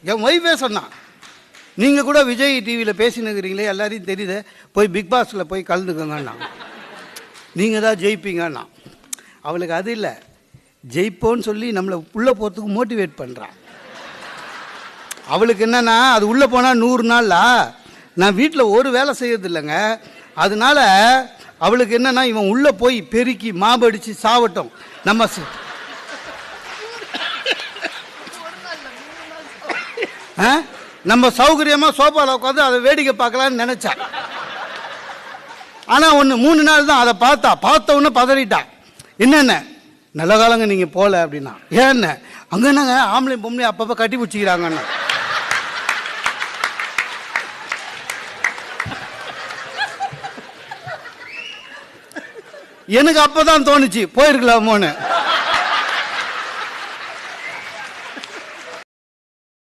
என் ஒய்ஃபே சொன்னான், நீங்கள் கூட விஜய் டிவியில் பேசினுக்கிறீங்களே எல்லாரையும் தெரியுது, போய் பிக் பாஸில் போய் கலந்துக்கோங்கண்ணா, நீங்கள் தான் ஜெயிப்பீங்கண்ணா. அவளுக்கு அது இல்லை, ஜெயிப்போன்னு சொல்லி நம்மளை உள்ளே போகிறதுக்கு மோட்டிவேட் பண்ணுறான். அவளுக்கு என்னன்னா, அது உள்ளே போனால் 100 நாள்ல நான் வீட்டில் ஒரு வேலை செய்யறது இல்லைங்க. அதனால அவளுக்கு என்னன்னா, இவன் உள்ளே போய் பெருக்கி மாபடிச்சு சாவட்டும், நம்ம சௌகரியமாக சோஃபாவில் உட்காந்து அதை வேடிக்கை பார்க்கலான்னு நினச்சா. ஆனால் ஒன்று 3 நாள் தான் அதை பார்த்த உடனே பதறிட்டா. என்னென்ன நல்ல காலங்க நீங்கள் போகல அப்படின்னா. ஏன்னு அங்கே என்னங்க ஆம்பளையும் பொம்பளையும் அப்பப்போ கட்டி பிடிச்சிக்கிறாங்கன்னு. எனக்கு அப்பதான் தோணுச்சு போயிருக்கலாமோன்னு.